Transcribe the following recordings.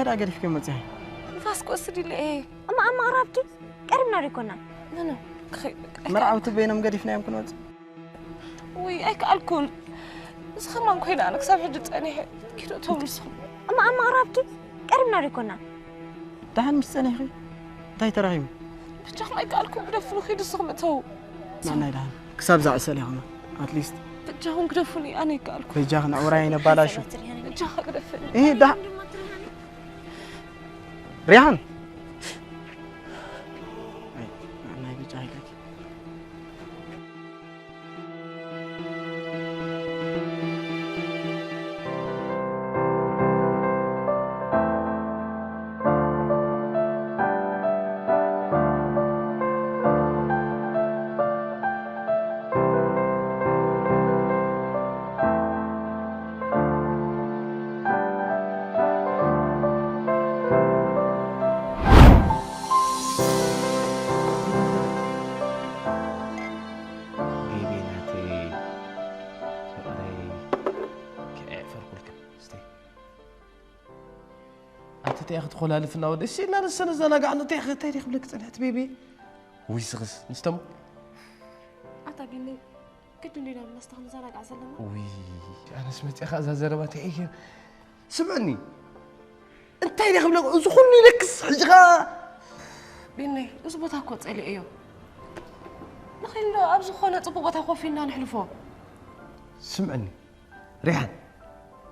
ترى قريب كم متزاي فاسكو أسري لي إيه أما قربتي قربنا ريكونا لا مرعوت بينهم قريب نايم كنوت وي أيك الكل بس خمان كوينا أنا كسب حدث أنا كده تومس أما قربتي قربنا ريكونا تعال مستني أخي تاي تراهم بتجاه أيك الكل بدفنوا خيد الصغمة معنا إلهام كسب زع سالي هما أتليست بتجاههم قدفني أنا كالكل بيجاهنا وراينا بلاشو بتجاه قدفني إيه ده ريحان أنا بيجاهي لك تاخذ خلال في النواد الشيء لا نسنا زنا قاعد تاخذ تاريخ بلك طلعت بيبي ويسغس نستم أعتقد كنت ندير نستخدم زنا قاعد سلمة وي أنا سمعت أخذ زربات إيه سمعني أنت تاريخ بلك زخني لك حجغا بيني أزبط هكوت علي أيوه نخيل أبز خونة طبقة خوفينا نحلفه سمعني ريحان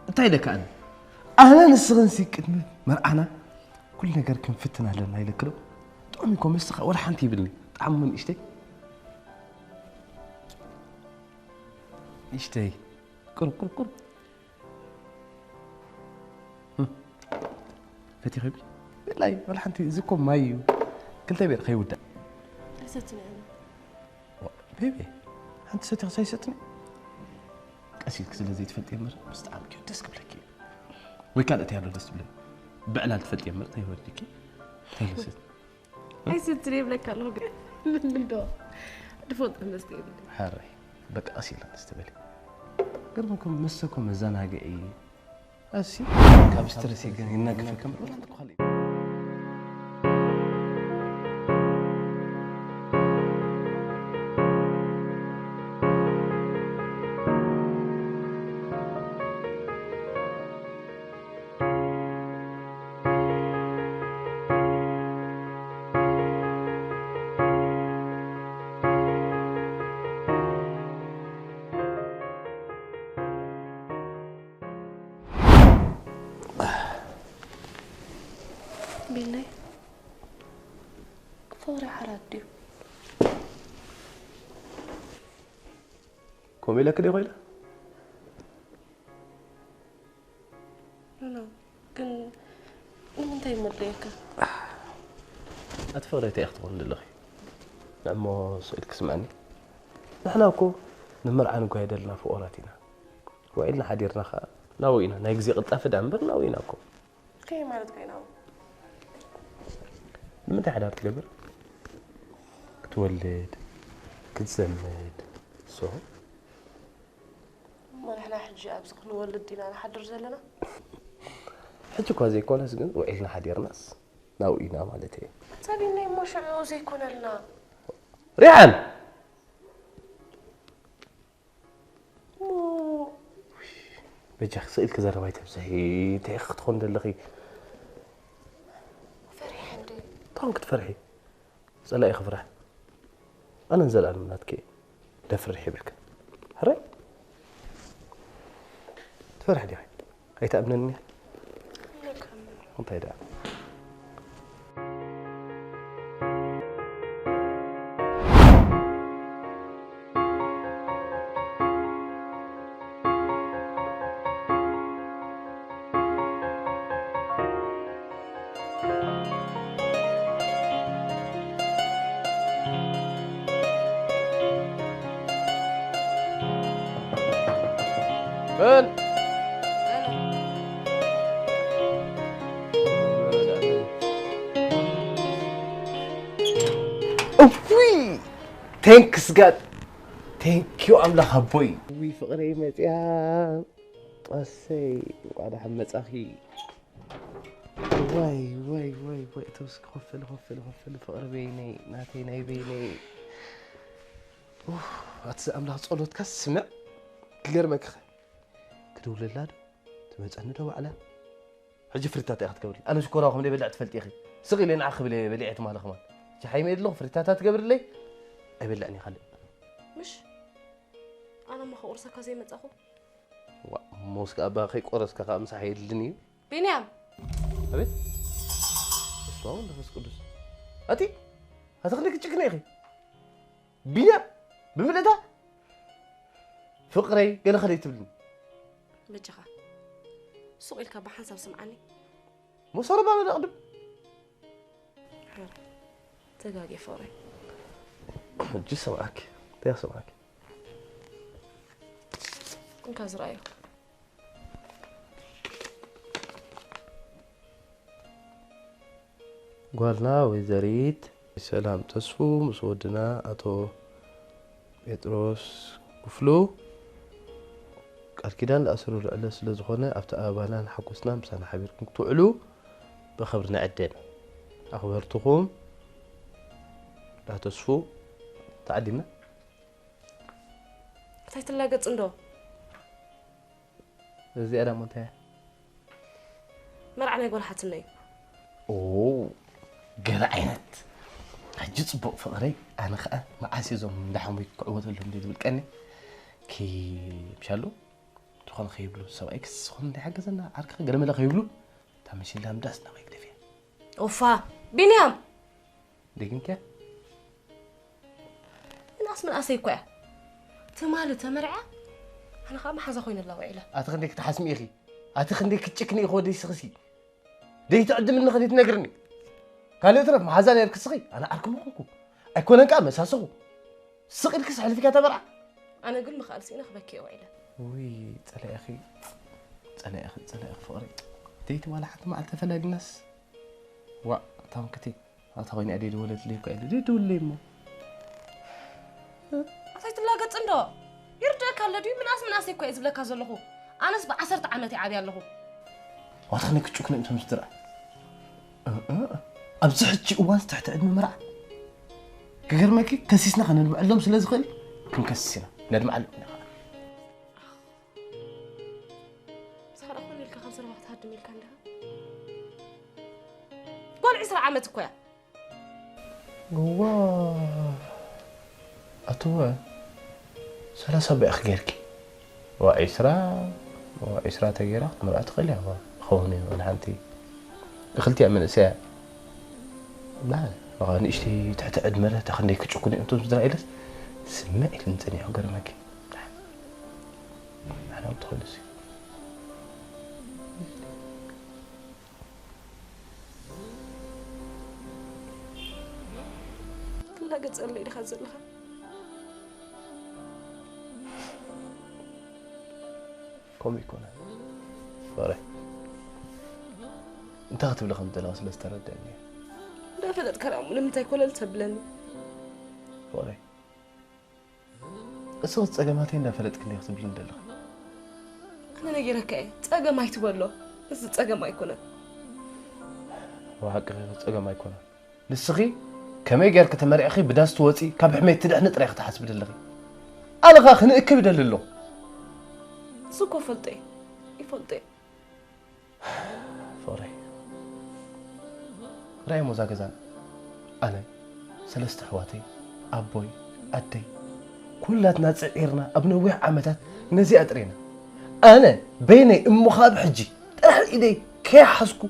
أنت لك أنا نسغنسي كدمت مرأنا كل نجار كم فتنا لنا هاي لكلو طعمكم مستخ ولا حنتي بلي طعم من إشتي إشتي كرب فتي خبي لا ولا حنتي زكم مايو كنت بير خي ودا ستني أنا بيبي أنت ستي ستني أسيك سلزي تفلتي مر مستعمل كيو تسكب لك وكانت هي الردس بلي بعلان تفلت يمر تاي وديكي تاي لست أي ستري بلك الله من دو دفوت نستقبل حري بك أصيل نستقبل قربكم مسكم الزنا جاي أسي كابسترسي كان هناك في كم ولا عندك خلي بيني فوري حراديو كومي لك دي غيلا لا كن من تاي مدريك أتفرج تأخذون لله نعم سؤالك سمعني نحن أكو نمر قايد لنا فؤراتنا وإلنا حديرنا خا ناوينا نيجزي قطعة دمبر ناوينا أكو كي مالت كيناو متى حدا تقبر تولد كتزمد صو ما نحنا حجي أبسق نولد دينا نحضر زلنا حجي كوازي كون هسجن وإلنا حدير ناس ناوينا مالتي تبيني مش عوز يكون لنا ريحان مو بجي سئلك كذا رواية بزهي تاخذ خون دلغي فرح عندي طبعا كنت فرحي سألا يا فرح أنا نزل على مناتك لا فرحي بك هري تفرح دي هاي تأمنني وانت هيدا فين؟ أوفي تانكس جاد ثانك يو أملاح أبوي وي فقري متيام أسي وأنا حمد أخي واي توسك خفل فقر بيني ناتي ناي بيني أتسأم لها صولوت كسمع غير مكخ كدول اللاد تمصن دو على حجي فريتات اخت قبل انا شكراكم لي بلعت فلت اخي سقي لي نعخ بلي بلعت مال خمان شي حيمي له فريتات تقبر لي ابلعني خلي مش انا ما خورسك زي ما تاخو موسك ابا خي قرسك خامس حيلني بنيام ابيت اسمعوا ولا بس قدس اتي هتخليك تشكني اخي بينا بملتها فقري قال خلي تبلني بجخا سوق لك بحسب سمعني مو صار بعمل اقدم تقاقي فوري جي سمعك تيا سمعك انكاز رايك قالنا وزاريت سلام تسفو مسودنا اتو بيتروس كفلو قال كيدان لاسرو لعله سلازخونه ابت ابانا حقوسنا مسانا حبيركم تعلو بخبرنا عدنا اخبرتكم لا تسفو تعدينا تايت لا قص اندو زي انا متى مرعنا يقول حتني اوه قال عينت حجي صبق فقري انا خا ما عسيزهم دحوم يقعود لهم دي بالقني كي مشالو تخون خيبلو سو اكس خون دي حاجه عرك قرم لا خيبلو تمشي لهم داس نوي كدفي اوفا بنيام دقنكه الناس من اسيكو تمال تمرعه انا خا ما حزا خوين الله وعيله اتخنديك تحسمي اخي اتخنديك تشكني خودي سخسي دي تعد من خديت نغرني قال لي ترى محزان يركسخي انا اركم اخوكم اكون انقع مساسو سقي الكس حلفك تبرع انا اقول مخالسين اخبكي وعيله وي طلع اخي طلع اخي فقري ديت ولا حتى ما التفلاد الناس وا تام كتي هاتويني ادي ولد لي قال دي تولي مو أتاي تلاقت عنده يرجعك على دي من ناس يكوي إذا لك هذا أنا سبع 10 عامات عادي له واتخنك تشوكني أنت مسترع أبزحتي أوان تحت عدم مرع غير ماكي كسيسنا خلينا نعلم سلازخل كم كسينا ندم على صار أخوني لك 5 وقت هاد ميل كان ده قول 10 عامات كوي واه أتوه 3 بأخ غيرك وعشرة تغيرة مرأة خليها خوني وانا حنتي دخلتي من ساعة لا غاني اشتي تحت أدمرة تخليك تشوكني انتو مزرائيلس سمعي لنتني حقر ماكي أنا متخلصي لا قد صلي لي خزل لها كم يكون فارح انت هتبلغ خمت لاس لستردني لا فلت كلام لم تاكل التبلني فارح الصوت تسقماتين لا فلت كني يخطب لين دلخ انا نغيرك اي تسقم يتبلو بس تسقم يكون وحق تسقم يكون للسخي كما يغير كتمري اخي بداس توصي كاب حميت تدحن طريق تحسب دلغي انا غا خنق كبدل له سوكو فلتي يفلتي فوري راي مزاقزان أنا 3 حواتي أبوي أدي كلاتنا تعيرنا أبنوي عمتات نزي أدرينا أنا بيني مخاب حجي ترى إيدي كي حسكو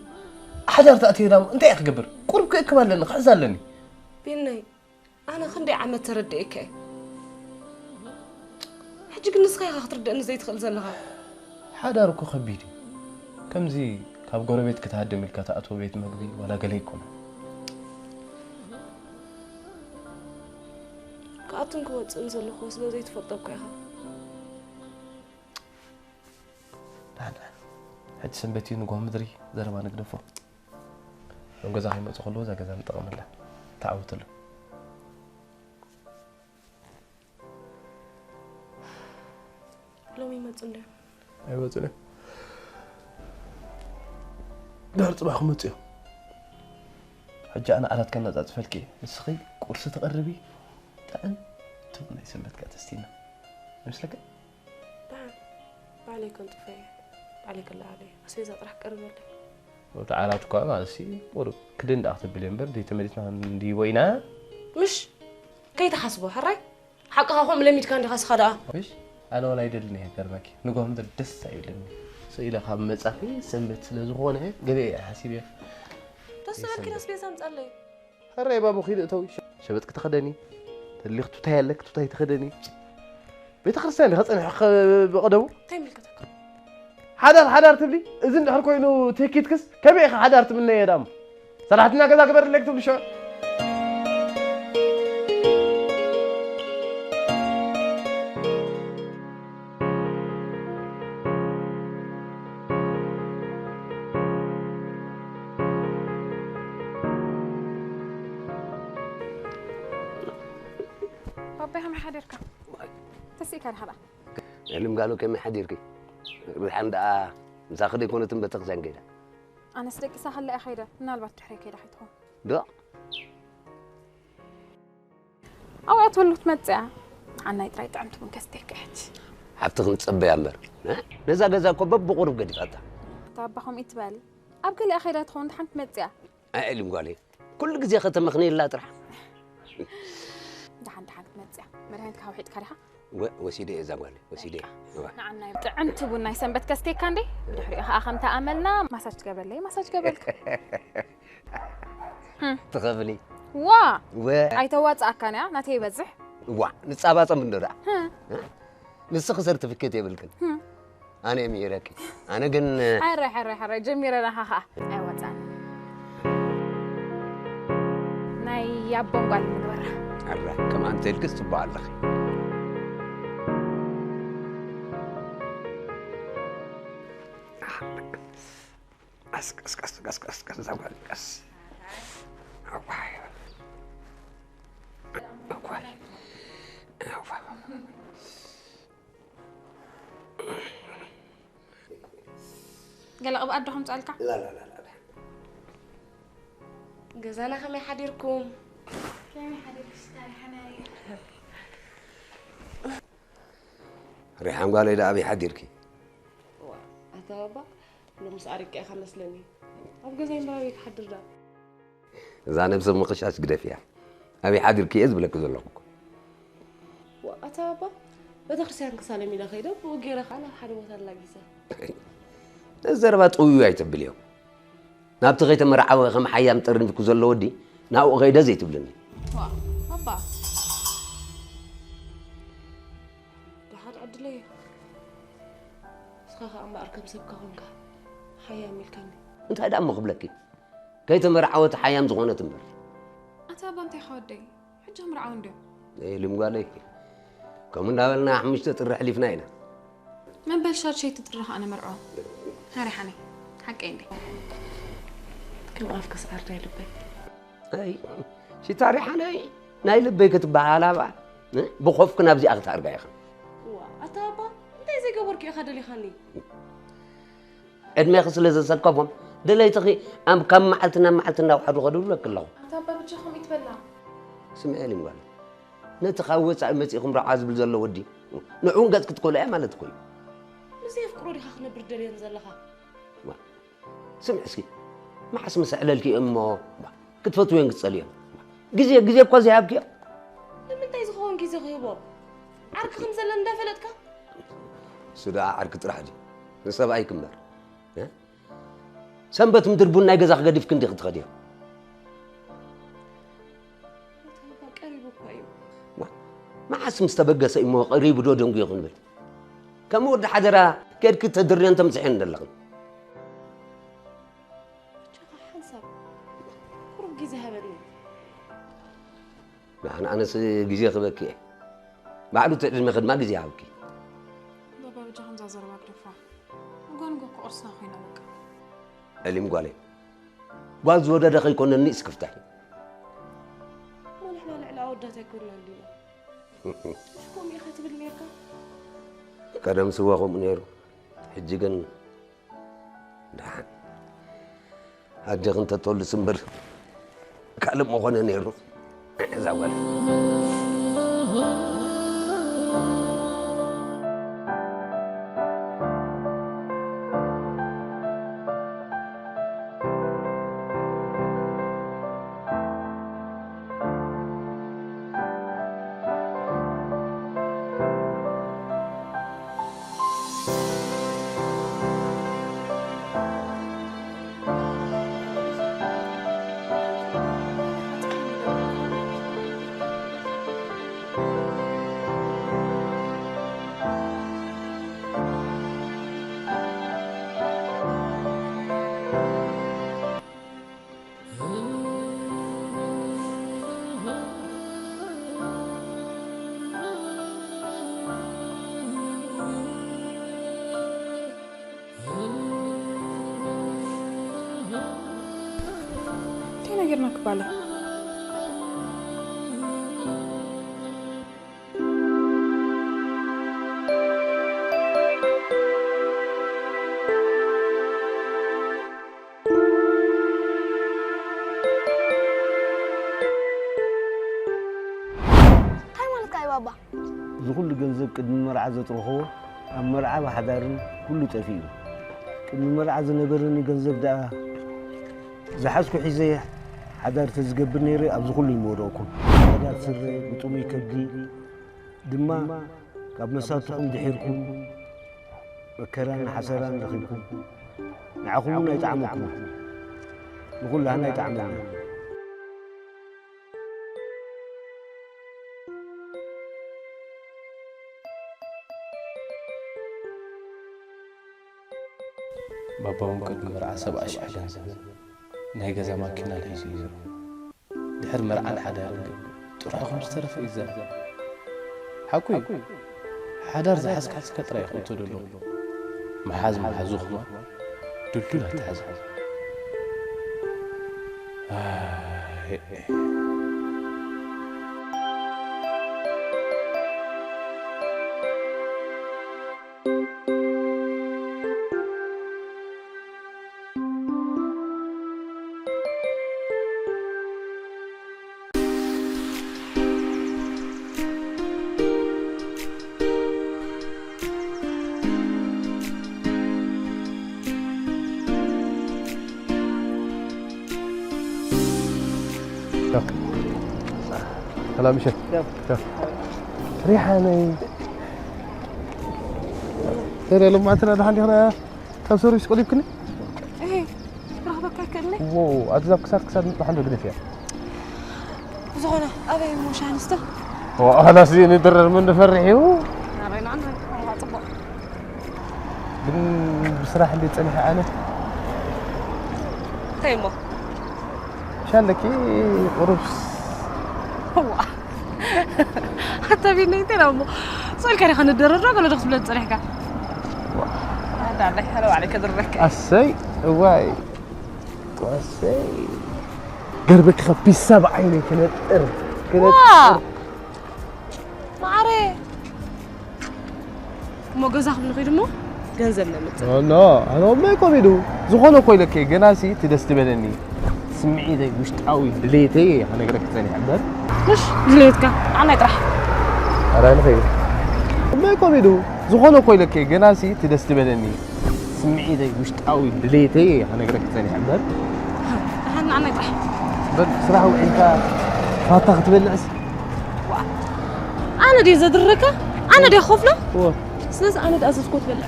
حجر تأتينا أنت يخبر قرب كمان لنا خزال لني بيني أنا خندي عمت ترديك حجي قلنا سخيخة خطر أن زي تخل زلها حداركو خبيدي كم زي كاب قربيت كتهدم الكتاءات وبيت مقبي ولا قليكونا كأتن كوات انزل خوس لا زي تفضلك ياها لا حد سنبتي نقوم مدري زر ما نقدفو لو جزا هي متخلو ذا جزا نطقم له تعودت له لو يمتصن ده ايوه تلي دار صباح متي حجة أنا أردت كنا ذات فلكي نسخي قرصة تقربي تأن تبني سنبت كاتستينا مثلك عليكم طفاية عليك الله علي أسيزة راح قرب لي وتعالى تقع مع السي ورو كدين أخذ بليمبر دي تمريتنا دي وينا مش كي تحسبوا حراي حقها هم لم يتكان دخس خدا ويش أنا ولا يدلني هكرمك نقوم درس يدلني سيلا خام مصافي سمت لزغونه قبي حسيبي تسمع كده سبيس أمس قال لي هري بابو خير توي شبتك تخدني اللي اختو تهلك تو تخدني بيت خرساني خصني بقدمو تملكتك حدار تبلي اذن دحر كوينو تيكيتكس كبي حدارت مني يا دام صراحتنا كذا كبر لك تبلي شو بابا هم حديرك تسيك هذا علم قالوا كم حديرك الحمد لله مساخدي يكونوا تنبتق زين كده أنا سلك سهل لي أخيرا نالبت تحري كده حيتهم لا أو أطول تمتع عنا يتريت عمت من كستيك إحت حفتخن تصبي يا أمبر نزا جزا كوبب بقرب قد فتا طبهم يتبال أبقى لي أخيرا تخون حنت متع علم قالي كل جزء ختم مخني لا ترح ده عند حنت متع مرهنت كهوحيد كارها وسيدي إذا قالي وسيدي نعم عمت بنا يسنبت كستيك كاندي دحري أخم تأملنا مساج قبل لي مساج قبلك تخافني وا أي توات أكانيا نتي بزح نتصابات من درع نسخ سيرتيفيكيت يبلكن أنا ميراكي أنا جن حري جميرة ها أي واتان ناي يابون قال مدورة حري كمان تلقس تبع الله قس زوال قس قال أبغى أدهم سألك لا جزانا خم حديركم كم حديرك اشتري حناي ريحان قال إذا أبي حديركي أتابع لو مسألك يا خمس لني أبغى زي ما بيك حدر ده إذا أنا بسمع قشاش قد فيها أبي حديركي إذ بلك زلقك وأتابع بتخرسان كسالمي لا خير وغيرك على حد مثلا جيسا الزربات قوي يتبليهم نابت غيت مرعى خم حيام ترن في كزل ودي ناو غيدا زيت بلني بابا لحد عدلي سخاخ أم أركب سبكة هونك حيام الكني أنت هذا أم قبلك كيت مرعى حيام زغونة تمر أتابع أنت خودي حجهم رعونده إيه اللي مقالي كم ناولنا حمش تطرح لي فناينا ما بلشات شيء تطرح أنا مرعو هاري حني حق عندي كم أفكس أرتاي لبي أي شي تاريخ أنا نايل لبي كتبع على بعض بخوفك نابزي أغتى أرجع يا خان أتابع أنت زي قبرك يا خدلي خاني أدمي خص لازم سكفهم دليل تخي أم كم معلتنا وحد غدول لك الله أتابع بتشخم يتبلع سمع لي مقال نتخوّس على مسيخم رعاز بالزلة ودي نعون قد كتقول إيه مالت كوي نسي يفكروا لي خاخنا بردل ينزلها سمع سكي ما حس مسألة لك أمه كتفت وين قصليها جزية بقى هابكي لما أنت يزخون جزية غيبه عرك خمسة لندا فلتك سودا عرك تراحدي نسبة أي كمبر سنبت مدربونا يجزاخ قديف كندي خديها ما حس مستبقى سيمو قريب دودهم يقول بل كم ود حدرا كيد كنت تدري أنت مسحين دلهم حسب قرب جزء هبلني أنا جزية خبكي بعده تعلم ما خدمة جزية عبكي بابا بجهم زازر ما كرفا نقول قرصنا خينا بك اللي مقالي قال زودا دخل يكون الناس كفتحي ما نحن العودة تكون عندنا شكون يا أخي تبي الميركا كلام سواهم نيرو حجيجن دحن هاجي أنت تقول سنبر ካልእ መኾነ ነይሩ እዛ ጓል ነገር ነው ከባለ بابا زغل جنزب قد مرعى زتروحه أم مرعى بحضارن كله تفيه قد مرعى زنبرني جنزب ده زحسكو حزيه حضار تزقبر نيري أبز كل الموضوعكم حضار سري بتومي كبدي دما قبل مساتكم دحيركم بكران حسران دخلكم نعقولنا يتعاملكم نقول لهنا يتعاملنا بابا ممكن مرعى 7 أشهر نهي جزا ما كنا له يزيرو دحر مرعى الحدار تروح 5 ترف إذا حكوي حدار زي حسك حسك طريق وتدلو محازم محزوخ ما دلو لا تحزم هلا مشت شوف ريحاني ترى لما ترى عندي هنا كم سوري سقولي بكني ايه رغبك كلني واو اتذكر كسر نطلع عنده قد فيها زغنا ابي مش هنسته وانا سيني درر من فرحيو نارينا عنها طبق بصراحه اللي تصنيها انا تيمو شالك قربس هو حتى بيني تلامو سؤال كان خلينا ندرر ولا نخص بلاد صريحك هذا عليك حلو عليك درك السي واي السي قربك خبي 7 عيني كانت ما عارف ما جزاك من غير مو ገንዘብ ነው የምትለው ኖ አኖ ማይቆሚዱ ዝሆነ ኮይለከ ገናሲ ትደስትበለኒ ስምዒተይ ውሽጣዊ ድሌተይ هنقرك ثاني عبد مش ድሌትካ አና ይጥራሕ አራይ ነው ማይቆሚዱ ዝሆነ ኮይለከ ገናሲ ትደስትበለኒ ስምዒተይ ውሽጣዊ ድሌተይ هنقرك ثاني عبد አና ይጥራሕ بصراحه انت فاتخ تبلعس انا دي زدركه انا دي خوفله سنس انا دي اسسكوت بلع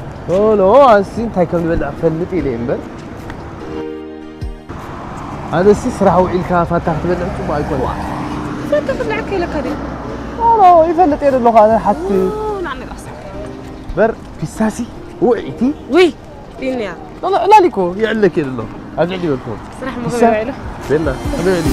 لا اسين تاي كم بلع فلط يلي امبر هذا السي صراحه وعيلك فاتخ تبلع ما يكون فاتخ تبلعك لك هذه لا يفلط يد له هذا حتى نعم راس بر فيساسي وعيتي وي دينيا لا ليكو يعلك يد له هذا عندي بالكم صراحه ما غير له بينا هذا عندي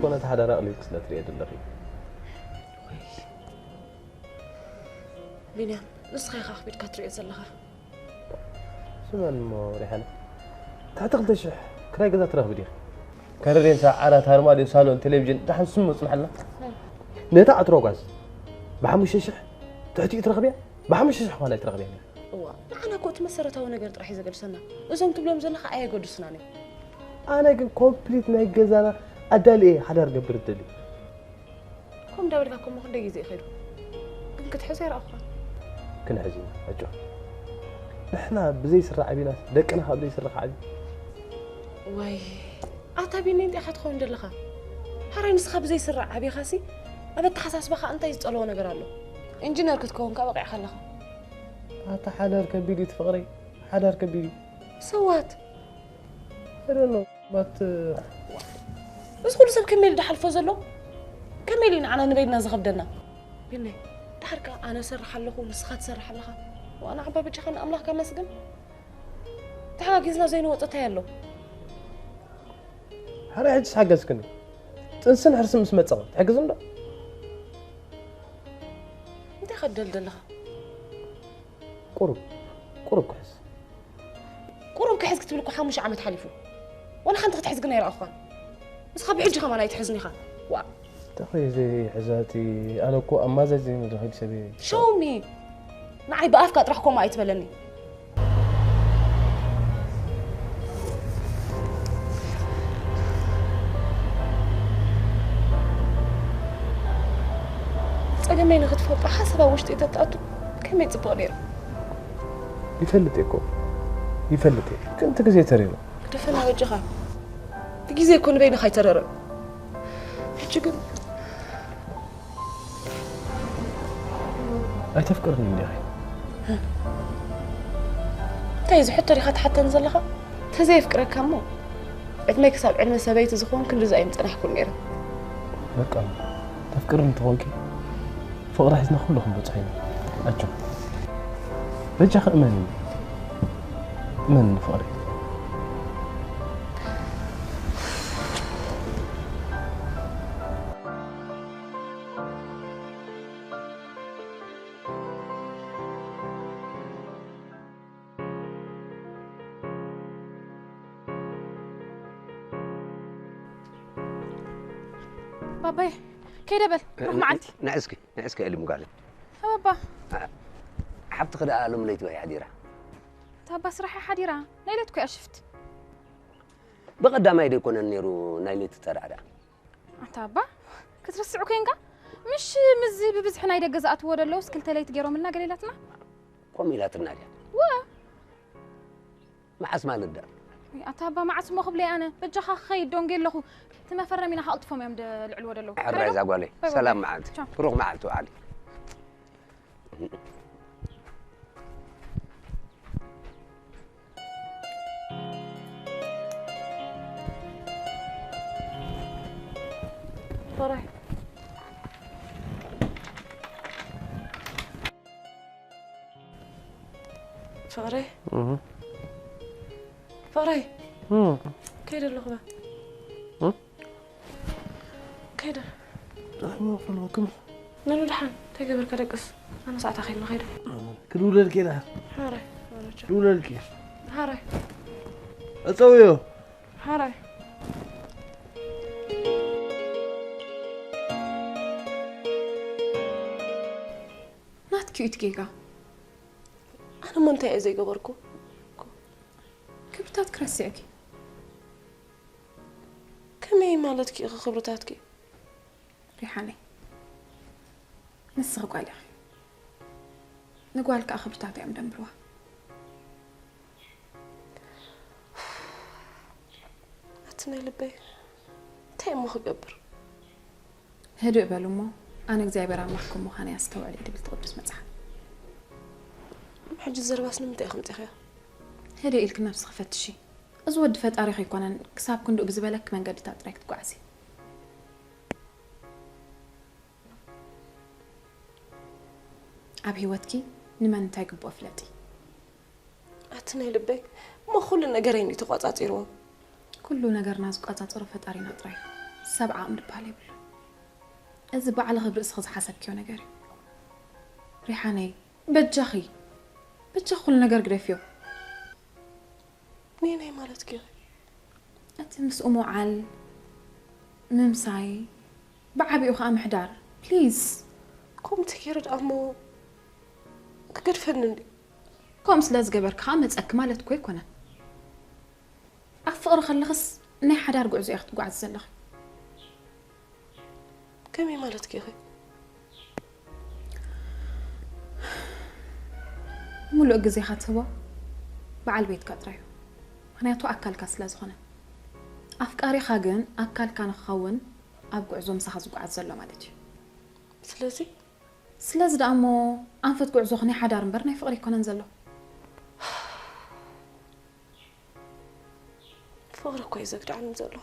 كنت حدا رألي كسلت ريد اللغي بينا نسخي خاخبيت كاتري زلها سمعن مو ريحانة تعتقد شح كراي قدرت ترغب دي كارين ساعات هارمادي صالون تلفزيون دحن سمو صلحنا نتا اتروغاز بحمش شح تحتي ترغبيا بحمش شح ولا ترغبيا وا انا كنت مسرتاو ነገር ጥራሕ ይዘገድሰና እዞም ትብሎም ዘለኻ ኣየገድስናኒ انا كن كومبليت ناي غزانا ادالي حدار قبر الدلي كم داولكم ما خدي زي خير كم كتحس يرافا كنا حزين اجو نحنا بزي سرع بينا دقنا بزي سرع عادي واي اتابيني انت خدخون دلخا هراي نسخه بزي سرع ابي خاسي ابا تحساسبخ انت يصلو ነገር አለው ኢንጂነር ክትከውን ካበቃ خلخ اتا حدار كبيري تفقري حدار كبيري سوات هرنو بات بس كل سب كمل دحلفو زلو كملين عنا نبيدنا زغبدنا بيني دحرك انا سرح لكم نسخات سرح لها وانا عبا بجي خن املاح كمسجن تحاجزنا زين وطتها يلو هراي حجز حجزكني تنسن حرسم مسمصق تحجزنا انت خدل دلها قرب كحس قرب كحس كتب لكم حامش عم تحلفوا وانا حنت تحزقنا يا اخوان بس خاب حجي كمان يتحزني خا وا تخي زي حزاتي انا كو امازا زي ما هيك سبي شو مي معي بافكار اطرحكم ما يتبلني صقمين نخطفوا بحسب وشت يتطاتو كم يصبغ لي يفلت اكو يفلت كنت كزي ترينا دفنا وجهها بجيزي يكون بين خاي ترر حجكم اي تفكرني يا اخي تايز حتى ريخات حتى نزلها تزي فكرك كمو عندما يكسب علم سبيت زخون كل زي مصنح كل ميرا بقى تفكرني تونكي فوق راح يزنا كلهم بصحيح اجو رجع من فاري بابا كيدا بل روح معلتي نعسكي اللي مقالي بابا حبت خدها لهم ليت وهي حديره تابا صراحة حديرة نايلتكو يا شفت بقدام يدي يكون النيرو نايلت ترعدا تابا كترسعو كينكا مش مزي ببزح نايدا جزات ودلو سكلت ليت جيرو منا قليلاتنا قوميلات النادي ما اسمع نقدر يا تابا ما اسمو خبلي انا بجخا خي دونجيل لخو تما فرمينا حاطفهم يم العلوه دلو حرايز اقولي سلام معلت روح معلتو علي فرح فرح فرح كيدا اللغة كيدا رحمة الله كم نلو دحان تيجي بركة دقص أنا ساعتها خيرنا خير كلولا الكيدا هاري كلولا الكي هاري أسويه هاري نات كيوت كيكا أنا منتهي زي قبركو كبرتات كراسيكي كمي مالتكي خبرتاتكي ريحاني نسخ قالي نقولك خبرتاتي أم دمبروها أتني لبي تيمو خبر هدوء بالمو أنا زي محكم وخاني أستوعب اللي بتقدس مزح حج الزرباس نمتى خمتي خيا هدي إلك نفس خفتشي أزود فات أريخ يكون كساب كندق بزبالك من قد تاتريك تقعسي أبي واتكي نمان تايق بوفلتي أتني لبي ما كل نجارين تقاطعت إيروه كل نجار ناس قاطعت رفت أرينا طري 7 أمر بالي إذا بعلى خبر إسخذ حسب كيو نجاري ريحاني بجخي كل نجار قرفيو نيني مالتك أنت مس أمو عال ممساي بعبي أخا محدار بليز كم تكيرد أمو كقد فنني كم سلاز جبر كامت أكملت كوي كنا أفقر خلص ني حدار قعز ياخد قعد زلخ كمي مالتك ملو أجزي خاتوا بعل بيت كتريو أنا يتو أكل كسلاز خنا أفكاري خاجن أكل كان خون أبقى عزوم سحز قعد زلو مالتي سلاز دامو أنفت قعزو خني حدار مبرنا فقري كنا نزلو فقر كويس قد عن نزلو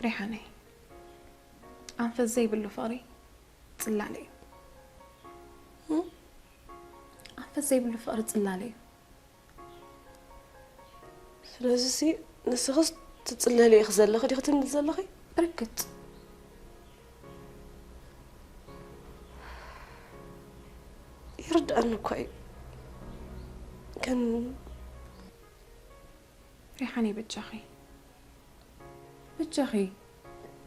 ريحاني أنفت زي باللو فقري تطلع لي أنفت زي باللو فقري تطلع لي سلازي نسخص تتصلى لي خزلخي دي ختم تزلخي ركت يرد أنه كوي كان ريحاني بتجاخي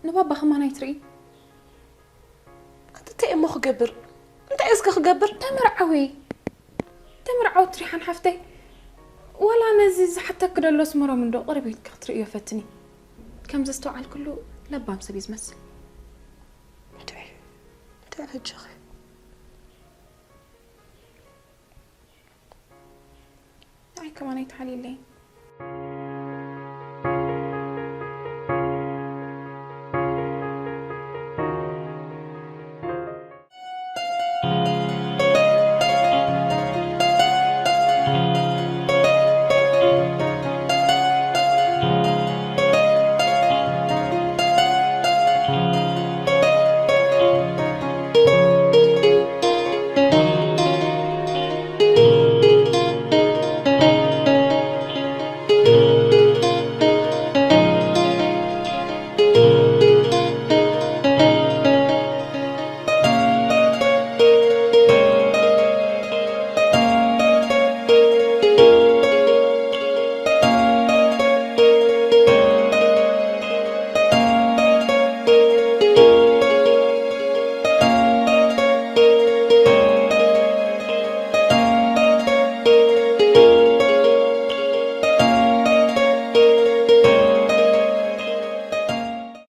نبابا خمانا يتري أنت تأمو خجبر أنت عايزك خجبر تمر عوت ريحان حفتي ولا نزيز حتى كده لو اسمره من دو قريب يتكتري يفتني كم زستو على كله لبام سبيز مسل تعال جاخي أي كمان يتحلي لي